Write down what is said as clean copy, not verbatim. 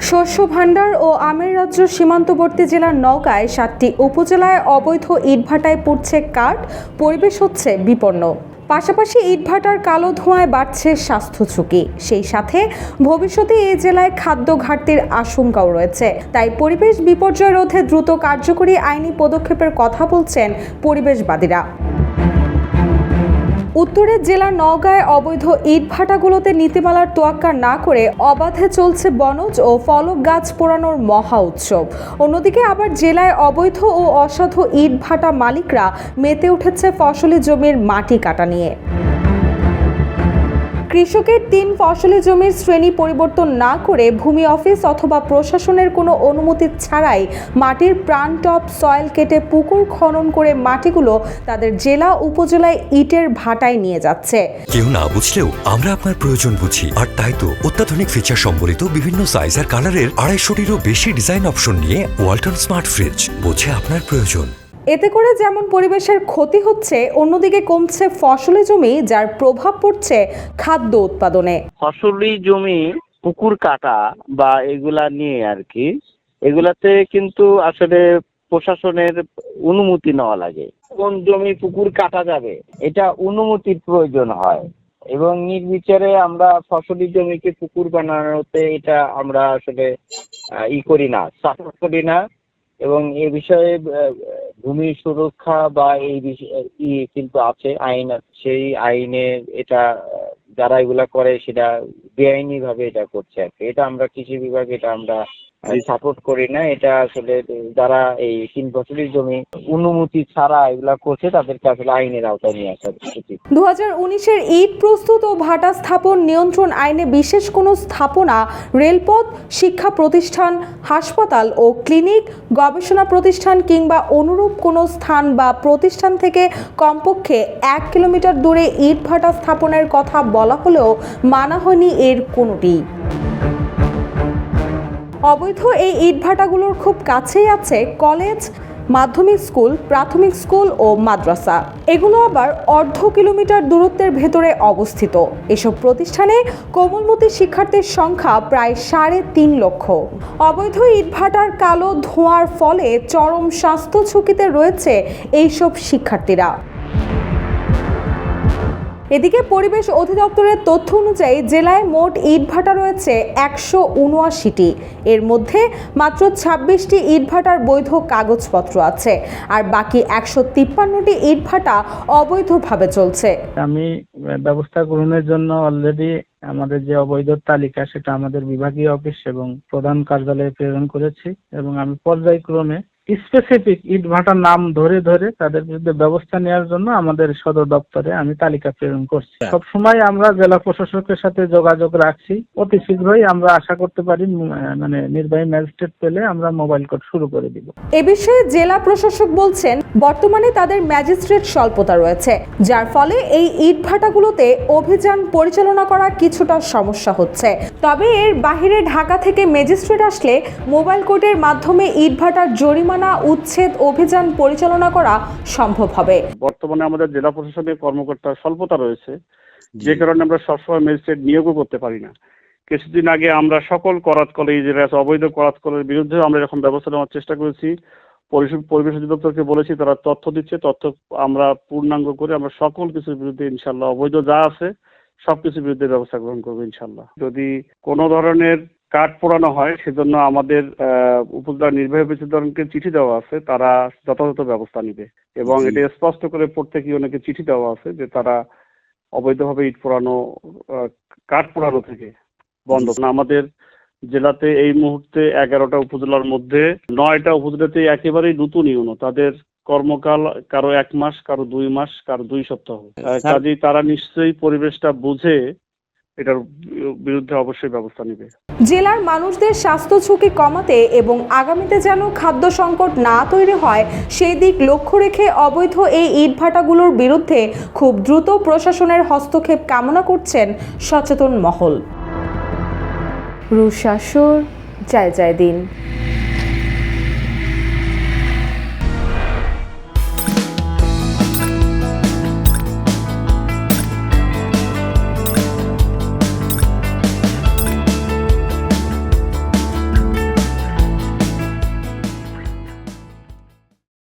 শস্য ভাণ্ডার ও আমের রাজ্য সীমান্তবর্তী জেলার নওগাঁয় ৭টি উপজেলায় অবৈধ ইটভাটায় পুড়ছে কাঠ, পরিবেশ হচ্ছে বিপন্ন। পাশাপাশি ইটভাটার কালো ধোঁয়ায় বাড়ছে স্বাস্থ্য ঝুঁকি। সেই সাথে ভবিষ্যতে এই জেলায় খাদ্য ঘাটতির আশঙ্কাও রয়েছে। তাই পরিবেশ বিপর্যয় রোধে দ্রুত কার্যকরী আইনি পদক্ষেপের কথা বলছেন পরিবেশবাদীরা। উত্তরের জেলার নওগাঁয় অবৈধ ইটভাটাগুলোতে নীতিমালার তোয়াক্কা না করে অবাধে চলছে বনজ ও ফলক গাছ পোড়ানোর মহা উৎসব। অন্যদিকে আবার জেলায় অবৈধ ও অসাধু ইটভাটা মালিকরা মেতে উঠেছে ফসলি জমির মাটি কাটা নিয়ে। কৃষকের ৩ ফসলি জমির শ্রেণী পরিবর্তন না করে ভূমি অফিস অথবা প্রশাসনের কোনো অনুমতি ছাড়াই মাটির প্রাণ টপ সয়েল কেটে পুকুর খনন করে মাটিগুলো তাদের জেলা উপজেলায় ইটের ভাটায় নিয়ে যাচ্ছে। কেউ না বুঝলেও আমরা আপনার প্রয়োজন বুঝি, আর তাই তো অত্যাধুনিক ফিচার সম্বলিত বিভিন্ন সাইজ আর কালারের ২৫০টিরও বেশি ডিজাইন অপশন নিয়ে ওয়ালটন স্মার্ট ফ্রিজ বোঝে আপনার প্রয়োজন। এতে করে যেমন পরিবেশের ক্ষতি হচ্ছে, অন্যদিকে কমছে ফসলি জমি, যার প্রভাব পড়ছে খাদ্য উৎপাদনে। ফসলি জমি পুকুর কাটা বা এগুলা নিয়ে আর কি, এগুলাতে কিন্তু আসলে প্রশাসনের অনুমতি নেওয়া লাগে। কোন জমি পুকুর কাটা যাবে এটা অনুমতির প্রয়োজন হয়, এবং নির্বিচারে আমরা ফসলি জমিকে পুকুর বানানোতে এটা আমরা আসলে করি না, সাপোর্ট করি না। এবং এ বিষয়ে ভূমি সুরক্ষা বা এই বিষয়ে কিন্তু আছে, আইন আছে। সেই আইনে এটা যারা এগুলা করে সেটা বেআইনি ভাবে এটা করছে আর কি। এটা আমরা কৃষি বিভাগ এটা আমরা সাপোর্ট করি না। এটা আসলে যারা এই ৩ ফসলি জমি অনুমতি ছাড়া এগুলা করছে তাদেরকে আসলে আইনের আওতায় নিয়ে আসা উচিত। ২০১৯-এর ইট প্রস্তুত ও ভাটা স্থাপন নিয়ন্ত্রণ আইনে বিশেষ কোনো স্থাপনা, রেলপথ, শিক্ষা প্রতিষ্ঠান, হাসপাতাল ও ক্লিনিক, গবেষণা প্রতিষ্ঠান কিংবা অনুরূপ কোনো স্থান বা প্রতিষ্ঠান থেকে কমপক্ষে ১ কিলোমিটার দূরে ইট ভাটা স্থাপনের কথা বলা হলেও মানা হয়নি এর কোনোটি। অবৈধ এই ইটভাটাগুলোর খুব কাছেই আছে কলেজ, মাধ্যমিক স্কুল, প্রাথমিক স্কুল ও মাদ্রাসা। এগুলো আবার অর্ধ কিলোমিটার দূরত্বের ভেতরে অবস্থিত। এসব প্রতিষ্ঠানে কোমলমতি শিক্ষার্থীর সংখ্যা প্রায় ৩.৫ লক্ষ। অবৈধ ইটভাটার কালো ধোঁয়ার ফলে চরম স্বাস্থ্য ঝুঁকিতে রয়েছে এইসব শিক্ষার্থীরা। এদিকে পরিবেশ অধিদপ্তরের তথ্য অনুযায়ী জেলায় মোট ইটভাটা রয়েছে ১৭৯টি। এর মধ্যে মাত্র ২৬টি ইটভাটার বৈধ কাগজপত্র আছে, আর বাকি ১৫৩টি ইটভাটা অবৈধভাবে চলছে। আমি ব্যবস্থা গ্রহণের জন্য অলরেডি আমাদের যে অবৈধ তালিকা সেটা আমাদের বিভাগীয় অফিস এবং প্রধান কার্যালয়ে প্রেরণ করেছি, এবং আমি পর্যায়ক্রমে স্পেসিফিক ইটভাটার নাম ধরে ধরে তাদের বিরুদ্ধে ব্যবস্থা নেওয়ার জন্য আমাদের সদর দপ্তরে আমি তালিকা প্রেরণ করছি। সবসময় আমরা জেলা প্রশাসকের সাথে যোগাযোগ রাখছি। অতি শীঘ্রই আমরা আশা করতে পারি নির্বাহী ম্যাজিস্ট্রেট পেলে আমরা মোবাইল কোর্ট শুরু করে দিব। এ বিষয়ে জেলা প্রশাসক বলছেন, বর্তমানে তাদের ম্যাজিস্ট্রেট স্বল্পতা রয়েছে, যার ফলে এই ইটভাটাগুলোতে অভিযান পরিচালনা করা কিছুটা সমস্যা হচ্ছে। তবে এর বাহিরে ঢাকা থেকে ম্যাজিস্ট্রেট আসলে মোবাইল কোর্টের মাধ্যমে ইটভাটার জরিমানা উচ্ছেদ অভিযান পরিচালনা করা সম্ভব হবে। বর্তমানে আমাদের জেলা প্রশাসনের কর্মকর্তার স্বল্পতা রয়েছে, যে কারণে আমরা সবসময় ম্যাজিস্ট্রেট নিয়োগও করতে পারি না। কিছুদিন আগে আমরা সকল করাত কলেজ, অবৈধ করাত কলেজের বিরুদ্ধে আমরা যখন ব্যবস্থা নেওয়ার চেষ্টা করেছি, পরিবেশ অধিদপ্তরকে বলেছি, তারা তথ্য দিচ্ছে। তথ্য আমরা পূর্ণাঙ্গ করে আমরা সকল কিছুর বিরুদ্ধে ইনশাল্লাহ অবৈধ যা আছে সবকিছুর বিরুদ্ধে ব্যবস্থা গ্রহণ করবো ইনশাল্লাহ। যদি কোনো ধরনের কাঠ পোড়ানো হয় সেজন্য আমাদের উপজেলা নির্বাহী অফিসারকে চিঠি দেওয়া আছে, তারা যথাযথ ব্যবস্থা নিবে। এবং এটা স্পষ্ট করে প্রত্যেক ইউনিয়নকে চিঠি দেওয়া আছে যে তারা অবৈধভাবে ইট পোড়ানো, কাঠ পোড়ানো থেকে বন্ধ। আমাদের জেলাতে এই মুহূর্তে 11টা উপজেলার মধ্যে 9টা উপজেলাতে একেবারেই নতুন ইউনিয়ন, তাদের কর্মকাল কারো 1 মাস, কারো 2 মাস, কারো 2 সপ্তাহ। কাজেই তারা নিশ্চয়ই পরিবেশটা বুঝে এটার বিরুদ্ধে অবশ্যই ব্যবস্থা নেবে। জেলার মানুষদের স্বাস্থ্য ঝুঁকি কমাতে এবং আগামীতে যেন খাদ্য সংকট না তৈরি হয় সেই দিক লক্ষ্য রেখে অবৈধ এই ইটভাটাগুলোর বিরুদ্ধে খুব দ্রুত প্রশাসনের হস্তক্ষেপ কামনা করছেন সচেতন মহল। রুশাসুর, জয় জয় দিন।